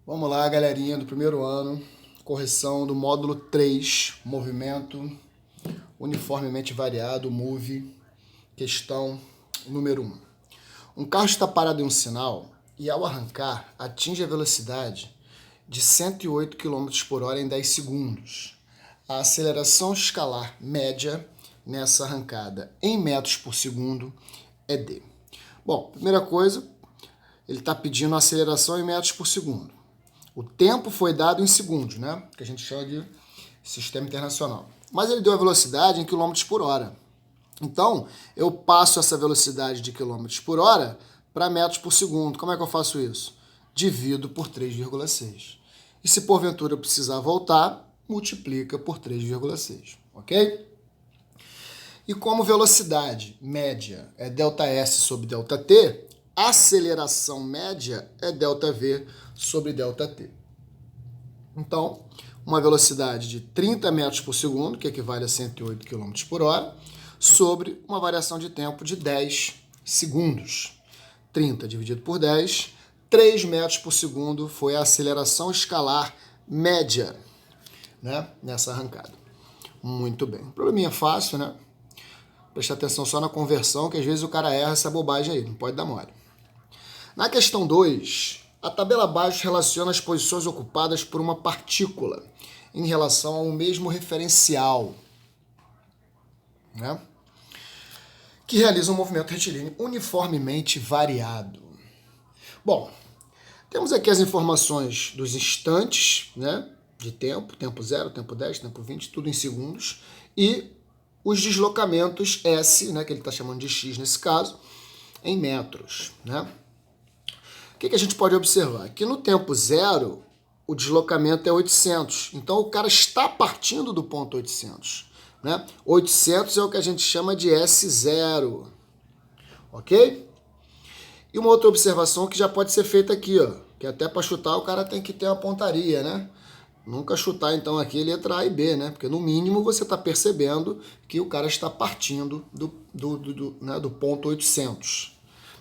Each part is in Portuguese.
Vamos lá, galerinha do primeiro ano, correção do módulo 3, movimento uniformemente variado, MOVE, questão número 1. Um carro está parado em um sinal e, ao arrancar, atinge a velocidade de 108 km por hora em 10 segundos. A aceleração escalar média nessa arrancada em metros por segundo é D. Bom, primeira coisa, ele está pedindo a aceleração em metros por segundo. O tempo foi dado em segundos, né? Que a gente chama de sistema internacional. Mas ele deu a velocidade em quilômetros por hora. Então, eu passo essa velocidade de quilômetros por hora para metros por segundo. Como é que eu faço isso? Divido por 3,6. E se porventura eu precisar voltar, multiplica por 3,6, ok? E como velocidade média é ΔS sobre ΔT, aceleração média é ΔV sobre ΔT. Então, uma velocidade de 30 metros por segundo, que equivale a 108 km por hora, sobre uma variação de tempo de 10 segundos. 30 dividido por 10, 3 metros por segundo foi a aceleração escalar média, né, nessa arrancada. Muito bem. Probleminha fácil, né? Prestar atenção só na conversão, que às vezes o cara erra essa bobagem aí, não pode dar mole. Na questão 2, a tabela abaixo relaciona as posições ocupadas por uma partícula em relação ao mesmo referencial, né? Que realiza um movimento retilíneo uniformemente variado. Bom, temos aqui as informações dos instantes, né, de tempo 0, tempo 10, tempo 20, tudo em segundos, e os deslocamentos S, né, que ele está chamando de X nesse caso, em metros, né? O que a gente pode observar? Que no tempo 0, o deslocamento é 800. Então, o cara está partindo do ponto 800. Né? 800 é o que a gente chama de S0. Ok? E uma outra observação que já pode ser feita aqui, ó, que até para chutar o cara tem que ter uma pontaria, né? Nunca chutar, então, aqui letra A e B, né? Porque, no mínimo, você está percebendo que o cara está partindo do ponto 800.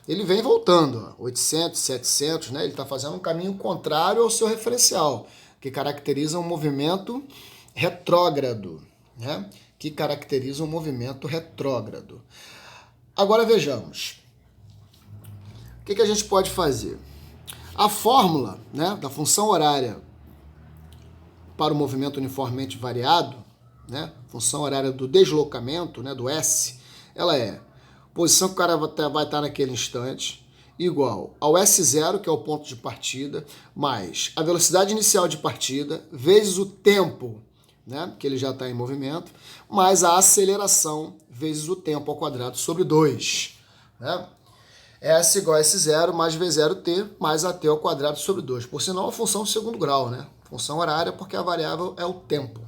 Ele vem voltando, ó, 800, 700, né? Ele está fazendo um caminho contrário ao seu referencial, que caracteriza um movimento retrógrado, né? Que caracteriza um movimento retrógrado. Agora vejamos. O que a gente pode fazer? A fórmula, né, da função horária para o movimento uniformemente variado, né, função horária do deslocamento, né, do S, ela é posição que o cara vai estar naquele instante, igual ao S0, que é o ponto de partida, mais a velocidade inicial de partida, vezes o tempo, né, que ele já está em movimento, mais a aceleração, vezes o tempo ao quadrado sobre 2. Né? S igual a S0 mais V0t mais AT ao quadrado sobre 2. Por sinal, a função de segundo grau, né? Função horária, porque a variável é o tempo.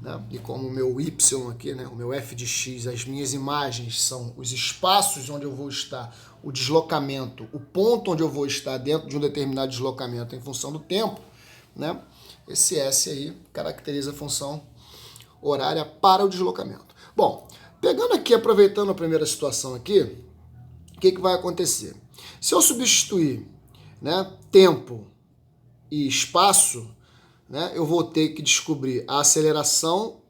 Né? E como o meu Y aqui, né, o meu f de x, as minhas imagens são os espaços onde eu vou estar, o deslocamento, o ponto onde eu vou estar dentro de um determinado deslocamento em função do tempo, né? Esse S aí caracteriza a função horária para o deslocamento. Bom, pegando aqui, aproveitando a primeira situação aqui, o que vai acontecer? Se eu substituir, né, tempo e espaço, né, eu vou ter que descobrir a aceleração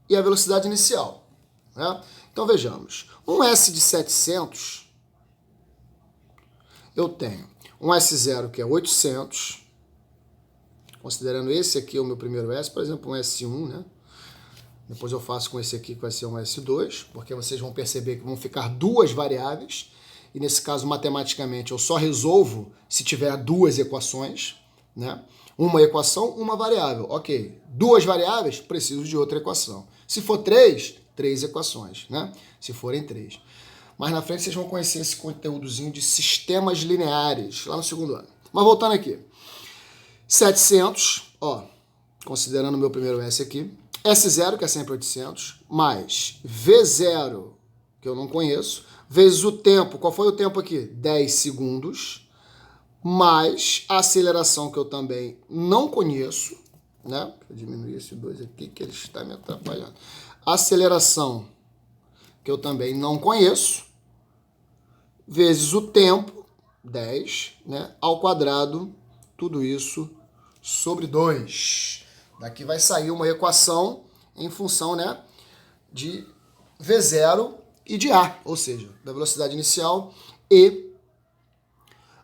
e a velocidade inicial. Né? Então vejamos, um S de 700, eu tenho um S0 que é 800, considerando esse aqui o meu primeiro S, por exemplo, um S1, né? Depois eu faço com esse aqui que vai ser um S2, porque vocês vão perceber que vão ficar duas variáveis, e nesse caso, matematicamente, eu só resolvo se tiver duas equações, né? Uma equação, uma variável. Ok, duas variáveis, preciso de outra equação. Se for três equações, né? Se forem três. Mais na frente vocês vão conhecer esse conteúdozinho de sistemas lineares, lá no segundo ano. Mas voltando aqui. 700, ó, considerando o meu primeiro S aqui, S0, que é sempre 800, mais V0, que eu não conheço, vezes o tempo. Qual foi o tempo aqui? 10 segundos, mais a aceleração, que eu também não conheço, né? Deixa eu diminuir esse 2 aqui, que ele está me atrapalhando. Aceleração, que eu também não conheço, vezes o tempo, 10, né, ao quadrado tudo isso sobre 2. Daqui vai sair uma equação em função, né, de V0 e de A, ou seja, da velocidade inicial e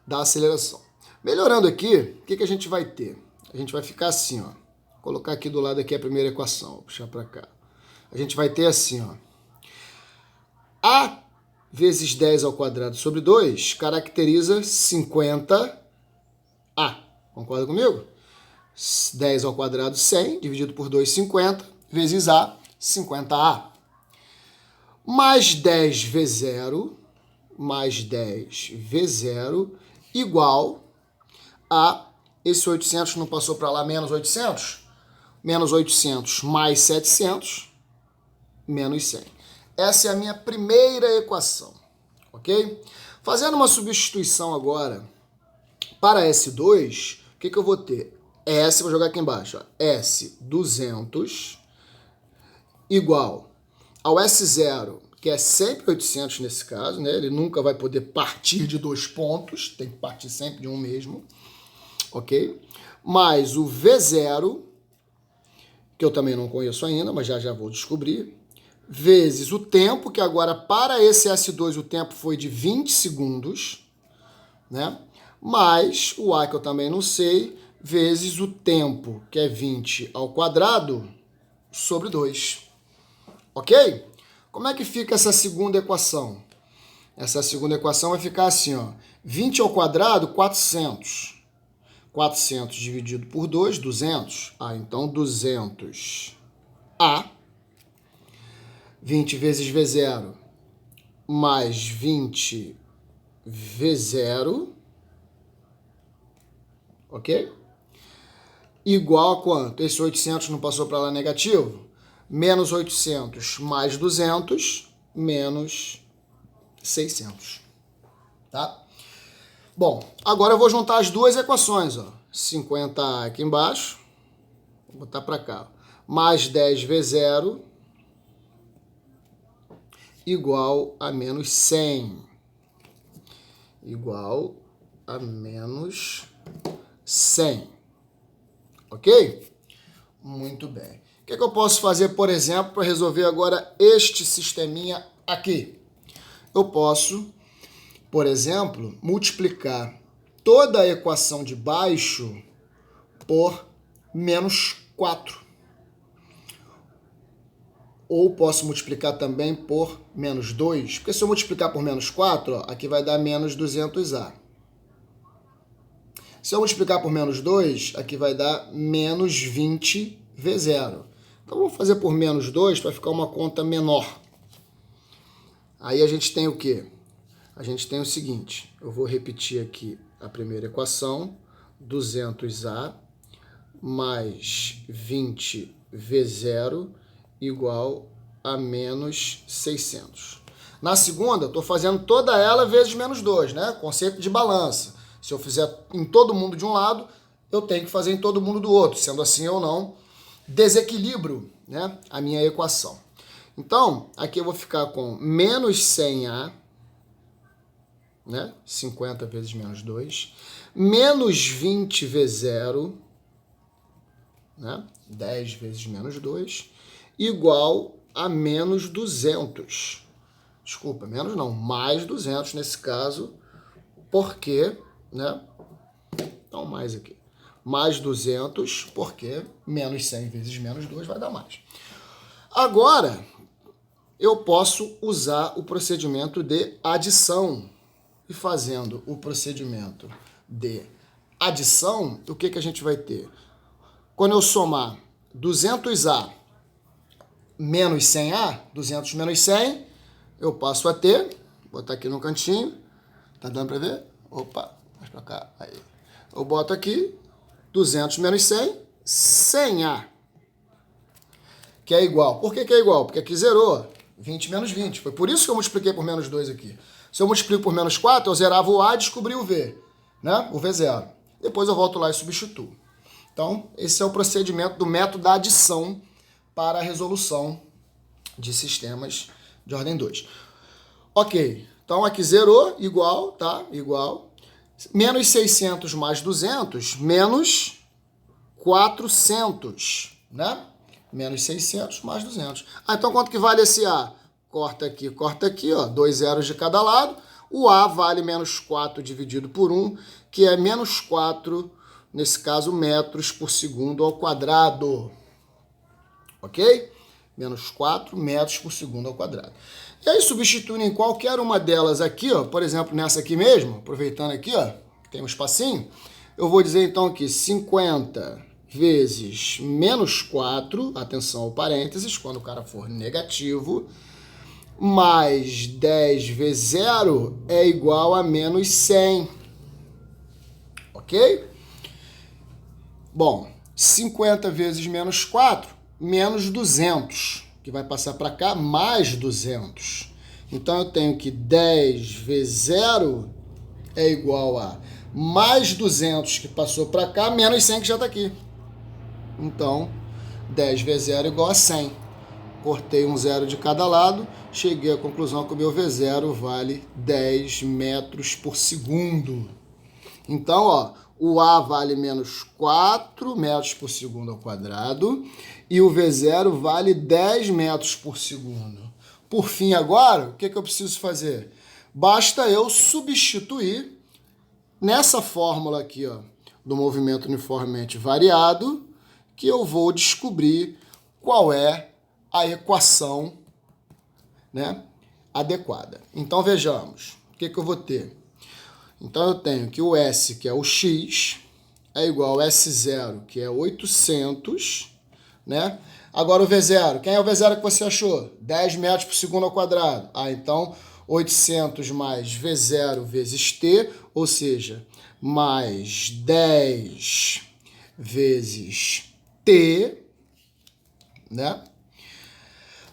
da aceleração. Melhorando aqui, o que a gente vai ter? A gente vai ficar assim, ó. Vou colocar aqui do lado aqui a primeira equação, vou puxar para cá. A gente vai ter assim, ó. A vezes 10 ao quadrado sobre 2 caracteriza 50A. Concorda comigo? 10 ao quadrado, 100, dividido por 2, 50, vezes A, 50A. Mais 10V0, mais 10V0, igual a, esse 800 não passou para lá, menos 800? Menos 800 mais 700, menos 100. Essa é a minha primeira equação, ok? Fazendo uma substituição agora para S2, o que eu vou ter? S, vou jogar aqui embaixo, ó, S200 igual ao S0, que é sempre 800 nesse caso, né? Ele nunca vai poder partir de 2 pontos, tem que partir sempre de um mesmo, ok? Mais o V0, que eu também não conheço ainda, mas já vou descobrir, vezes o tempo, que agora para esse S2 o tempo foi de 20 segundos, né? Mais o A, que eu também não sei, vezes o tempo, que é 20 ao quadrado, sobre 2. Ok? Como é que fica essa segunda equação? Essa segunda equação vai ficar assim, ó. 20 ao quadrado, 400. 400 dividido por 2, 200. Ah, então 200A. 20 vezes V0 mais 20 V0. Ok? Igual a quanto? Esse 800 não passou para lá negativo? Menos 800 mais 200, menos 600. Tá? Bom, agora eu vou juntar as duas equações. Ó. 50A aqui embaixo, vou botar para cá. Mais 10V0 igual a menos 100. Igual a menos 100. Ok? Muito bem. O que eu posso fazer, por exemplo, para resolver agora este sisteminha aqui? Eu posso, por exemplo, multiplicar toda a equação de baixo por menos 4. Ou posso multiplicar também por menos 2. Porque se eu multiplicar por menos 4, ó, aqui vai dar menos 200A. Se eu multiplicar por menos 2, aqui vai dar menos 20V0. Então, vou fazer por menos 2 para ficar uma conta menor. Aí a gente tem o quê? A gente tem o seguinte. Eu vou repetir aqui a primeira equação. 200A mais 20V0 igual a menos 600. Na segunda, eu estou fazendo toda ela vezes menos 2, né? Conceito de balança. Se eu fizer em todo mundo de um lado, eu tenho que fazer em todo mundo do outro. Sendo assim ou não, desequilibro, né, a minha equação. Então, aqui eu vou ficar com menos 100A, né, 50 vezes menos 2, menos 20V0, né, 10 vezes menos 2, igual a menos 200. Desculpa, menos não, mais 200 nesse caso, porque, né, então mais aqui. Mais 200, porque menos 100 vezes menos 2 vai dar mais. Agora, eu posso usar o procedimento de adição. E fazendo o procedimento de adição, o que a gente vai ter? Quando eu somar 200A menos 100A, 200 menos 100, eu passo a ter, vou botar aqui no cantinho, tá dando para ver? Opa, mais para cá, aí. Eu boto aqui 200 menos 100, 100A. Que é igual. Por que é igual? Porque aqui zerou. 20 menos 20. Foi por isso que eu multipliquei por menos 2 aqui. Se eu multiplico por menos 4, eu zerava o A e descobri o V. Né? O V0. Depois eu volto lá e substituo. Então, esse é o procedimento do método da adição para a resolução de sistemas de ordem 2. Ok. Então, aqui zerou, igual, tá? Igual. Menos 600 mais 200, menos 400, né? Menos 600 mais 200. Ah, então quanto que vale esse A? Corta aqui, ó, 2 zeros de cada lado. O A vale menos 4 dividido por 1, que é menos 4, nesse caso, metros por segundo ao quadrado. Ok? Menos 4 metros por segundo ao quadrado. E aí, substituindo em qualquer uma delas aqui, ó, por exemplo, nessa aqui mesmo, aproveitando aqui, ó, que tem um espacinho, eu vou dizer então aqui 50 vezes menos 4, atenção ao parênteses, quando o cara for negativo, mais 10 vezes 0 é igual a menos 100. Ok? Bom, 50 vezes menos 4, menos 200, que vai passar para cá, mais 200. Então, eu tenho que 10 vezes 0 é igual a mais 200, que passou para cá, menos 100, que já está aqui. Então, 10 vezes 0 é igual a 100. Cortei um zero de cada lado, cheguei à conclusão que o meu V0 vale 10 metros por segundo. Então, ó, o A vale menos 4 metros por segundo ao quadrado e o V0 vale 10 metros por segundo. Por fim, agora, o que eu preciso fazer? Basta eu substituir nessa fórmula aqui, ó, do movimento uniformemente variado, que eu vou descobrir qual é a equação, né, adequada. Então, vejamos. O que eu vou ter? Então, eu tenho que o S, que é o X, é igual a S0, que é 800, né? Agora o V0. Quem é o V0 que você achou? 10 metros por segundo ao quadrado. Ah, então, 800 mais V0 vezes T, ou seja, mais 10 vezes T, né?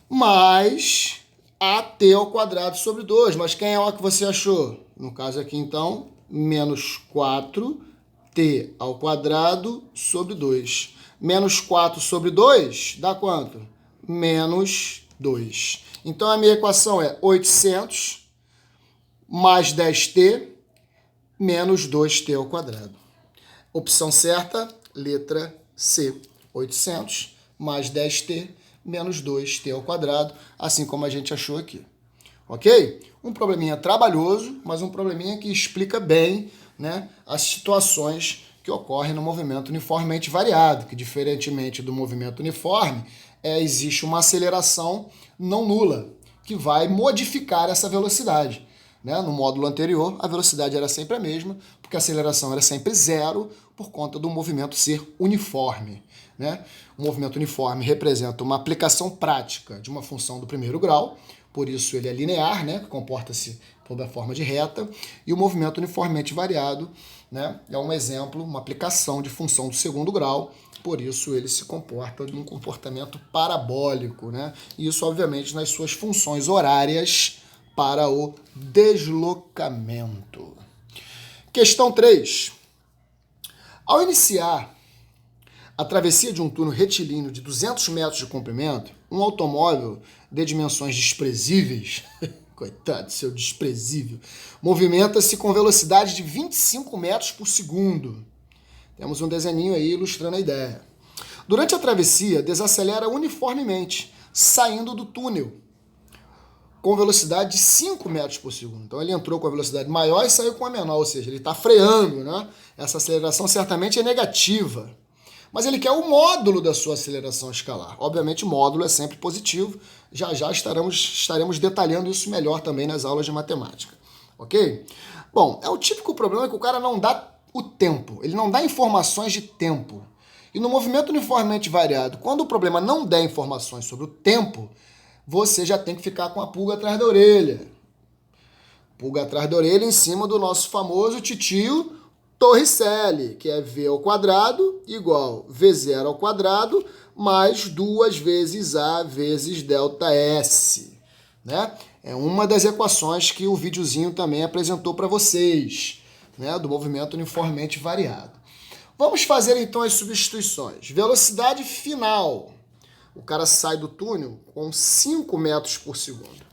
Mais AT ao quadrado sobre 2. Mas quem é o que você achou? No caso aqui, então, menos 4t ao quadrado sobre 2. Menos 4 sobre 2 dá quanto? Menos 2. Então, a minha equação é 800 mais 10t menos 2t ao quadrado. Opção certa, letra C. 800 mais 10t menos 2t ao quadrado, assim como a gente achou aqui. Ok? Um probleminha trabalhoso, mas um probleminha que explica bem, né, as situações que ocorrem no movimento uniformemente variado, que diferentemente do movimento uniforme, existe uma aceleração não nula, que vai modificar essa velocidade. Né? No módulo anterior, a velocidade era sempre a mesma, porque a aceleração era sempre zero, por conta do movimento ser uniforme. Né? O movimento uniforme representa uma aplicação prática de uma função do primeiro grau, por isso ele é linear, né? Comporta-se sob a forma de reta, e o movimento uniformemente variado, né, é um exemplo, uma aplicação de função do segundo grau, por isso ele se comporta de um comportamento parabólico, né? E isso, obviamente, nas suas funções horárias para o deslocamento. Questão 3. Ao iniciar a travessia de um túnel retilíneo de 200 metros de comprimento, um automóvel de dimensões desprezíveis, coitado, seu desprezível, movimenta-se com velocidade de 25 metros por segundo. Temos um desenho aí ilustrando a ideia. Durante a travessia, desacelera uniformemente, saindo do túnel, com velocidade de 5 metros por segundo. Então ele entrou com a velocidade maior e saiu com a menor, ou seja, ele está freando, né? Essa aceleração certamente é negativa. Mas ele quer o módulo da sua aceleração escalar. Obviamente, módulo é sempre positivo. Já já estaremos detalhando isso melhor também nas aulas de matemática. Ok? Bom, é o típico problema que o cara não dá o tempo. Ele não dá informações de tempo. E no movimento uniformemente variado, quando o problema não der informações sobre o tempo, você já tem que ficar com a pulga atrás da orelha. Pulga atrás da orelha em cima do nosso famoso titio Torricelli, que é v ao quadrado igual v0 ao quadrado mais 2 vezes a vezes ΔS. Né? É uma das equações que o videozinho também apresentou para vocês, né? Do movimento uniformemente variado. Vamos fazer então as substituições. Velocidade final. O cara sai do túnel com 5 metros por segundo.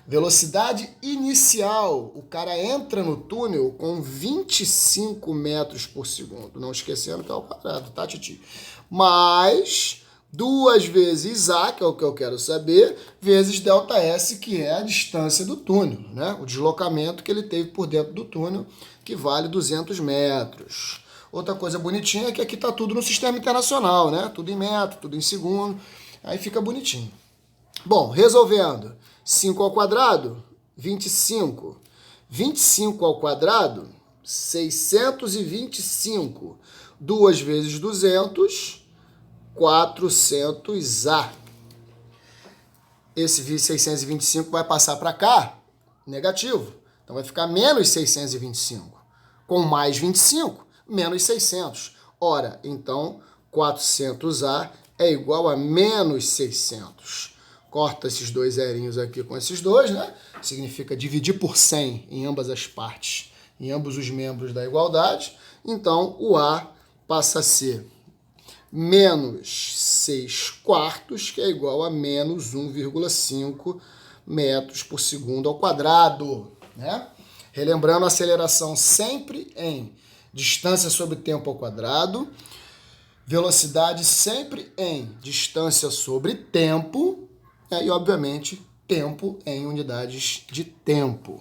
Velocidade inicial, o cara entra no túnel com 25 metros por segundo. Não esquecendo que é ao quadrado, tá, Titi? Mais 2 vezes A, que é o que eu quero saber, vezes ΔS, que é a distância do túnel, né? O deslocamento que ele teve por dentro do túnel, que vale 200 metros. Outra coisa bonitinha é que aqui tá tudo no sistema internacional, né? Tudo em metro, tudo em segundo, aí fica bonitinho. Bom, resolvendo. 5 ao quadrado, 25. 25 ao quadrado, 625. 2 vezes 200, 400A. Esse 625 vai passar para cá, negativo. Então vai ficar menos 625. Com mais 25, menos 600. Ora, então 400A é igual a menos 600. Corta esses dois zerinhos aqui com esses dois, né? Significa dividir por 100 em ambas as partes, em ambos os membros da igualdade. Então, o A passa a ser menos 6 quartos, que é igual a menos 1,5 metros por segundo ao quadrado, né? Relembrando a aceleração sempre em distância sobre tempo ao quadrado, velocidade sempre em distância sobre tempo, e, obviamente, tempo em unidades de tempo.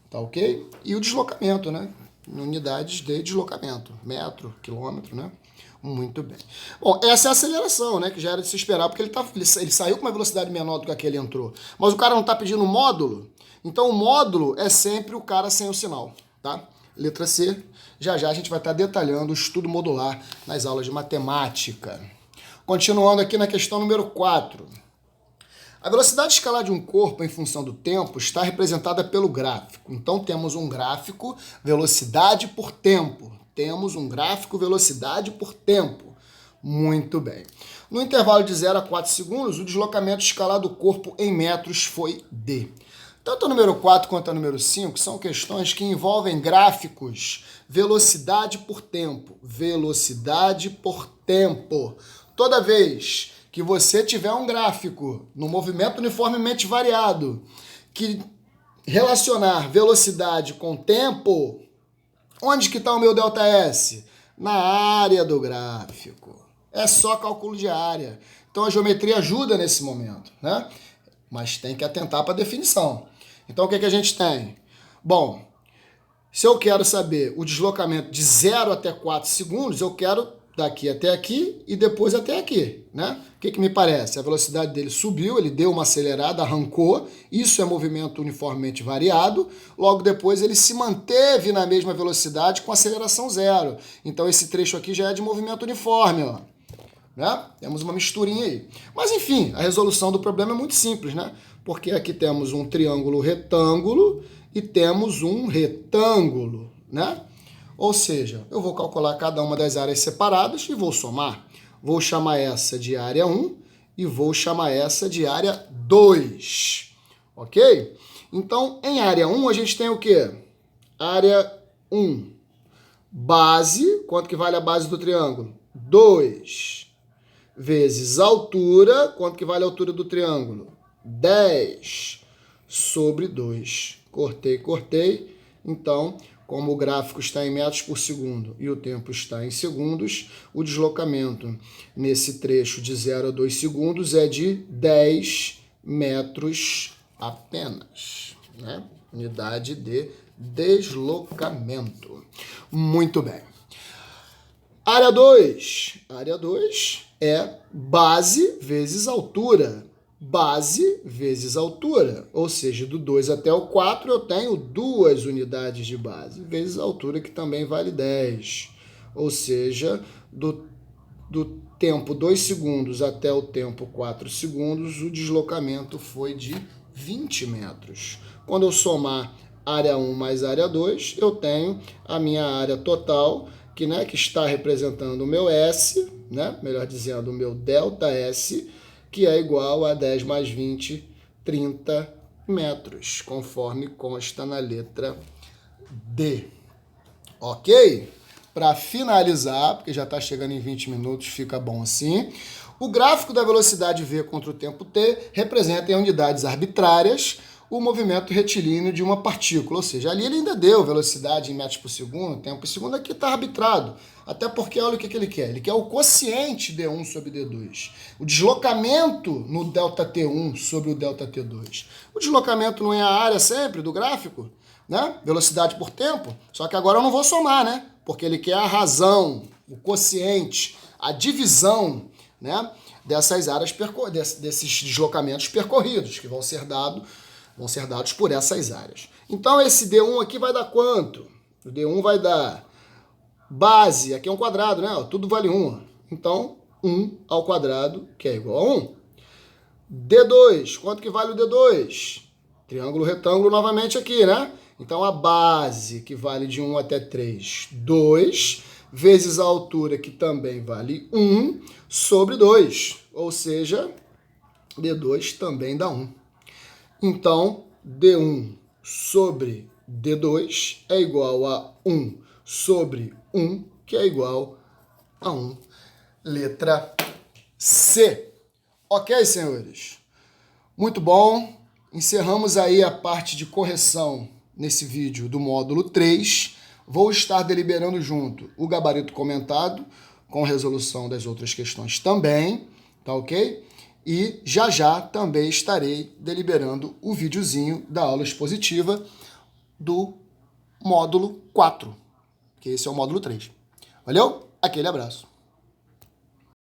Tá ok? E o deslocamento, né? Em unidades de deslocamento. Metro, quilômetro, né? Muito bem. Bom, essa é a aceleração, né? Que já era de se esperar, porque ele saiu com uma velocidade menor do que a que ele entrou. Mas o cara não está pedindo módulo, então o módulo é sempre o cara sem o sinal, tá? Letra C. Já a gente vai estar detalhando o estudo modular nas aulas de matemática. Continuando aqui na questão número 4. A velocidade escalar de um corpo em função do tempo está representada pelo gráfico. Então, temos um gráfico velocidade por tempo. Temos um gráfico velocidade por tempo. Muito bem. No intervalo de 0 a 4 segundos, o deslocamento escalar do corpo em metros foi D. Tanto o número 4 quanto o número 5 são questões que envolvem gráficos velocidade por tempo. Velocidade por tempo. Toda vez que você tiver um gráfico no movimento uniformemente variado que relacionar velocidade com tempo, onde que está o meu ΔS? Na área do gráfico. É só cálculo de área. Então a geometria ajuda nesse momento, né? Mas tem que atentar para a definição. Então o que a gente tem? Bom, se eu quero saber o deslocamento de 0 até 4 segundos, eu quero daqui até aqui e depois até aqui, né? O que me parece? A velocidade dele subiu, ele deu uma acelerada, arrancou, isso é movimento uniformemente variado, logo depois ele se manteve na mesma velocidade com aceleração zero. Então esse trecho aqui já é de movimento uniforme, ó, né? Temos uma misturinha aí. Mas enfim, a resolução do problema é muito simples, né? Porque aqui temos um triângulo retângulo e temos um retângulo, né? Ou seja, eu vou calcular cada uma das áreas separadas e vou somar. Vou chamar essa de área 1 e vou chamar essa de área 2. Ok? Então, em área 1, a gente tem o quê? Área 1. Base, quanto que vale a base do triângulo? 2. Vezes altura, quanto que vale a altura do triângulo? 10 sobre 2. Cortei. Então, como o gráfico está em metros por segundo e o tempo está em segundos, o deslocamento nesse trecho de 0 a 2 segundos é de 10 metros apenas, né? Unidade de deslocamento. Muito bem. Área 2. Área 2 é base vezes altura. Base vezes altura, ou seja, do 2 até o 4 eu tenho 2 unidades de base, vezes a altura, que também vale 10. Ou seja, do tempo 2 segundos até o tempo 4 segundos, o deslocamento foi de 20 metros. Quando eu somar área 1 mais área 2, eu tenho a minha área total, que está representando o meu S, né? Melhor dizendo, o meu ΔS, que é igual a 10 mais 20, 30 metros, conforme consta na letra D. Ok? Para finalizar, porque já está chegando em 20 minutos, fica bom assim. O gráfico da velocidade V contra o tempo T representa em unidades arbitrárias o movimento retilíneo de uma partícula. Ou seja, ali ele ainda deu velocidade em metros por segundo, tempo por segundo, aqui está arbitrado. Até porque, olha o que ele quer. Ele quer o quociente D1 sobre D2. O deslocamento no ΔT1 sobre o ΔT2. O deslocamento não é a área sempre do gráfico, né? Velocidade por tempo. Só que agora eu não vou somar, né? Porque ele quer a razão, o quociente, a divisão, né? Dessas áreas, desses deslocamentos percorridos, que vão ser dados por essas áreas. Então, esse D1 aqui vai dar quanto? O D1 vai dar base, aqui é um quadrado, né? Tudo vale 1. Então, 1 ao quadrado, que é igual a 1. D2, quanto que vale o D2? Triângulo retângulo novamente aqui, né? Então, a base, que vale de 1 até 3, 2, vezes a altura, que também vale 1, sobre 2. Ou seja, D2 também dá 1. Então, D1 sobre D2 é igual a 1 sobre 1, que é igual a 1. Letra C. Ok, senhores? Muito bom. Encerramos aí a parte de correção nesse vídeo do módulo 3. Vou estar deliberando junto o gabarito comentado, com resolução das outras questões também, tá ok? E já também estarei deliberando o videozinho da aula expositiva do módulo 4, que esse é o módulo 3. Valeu? Aquele abraço.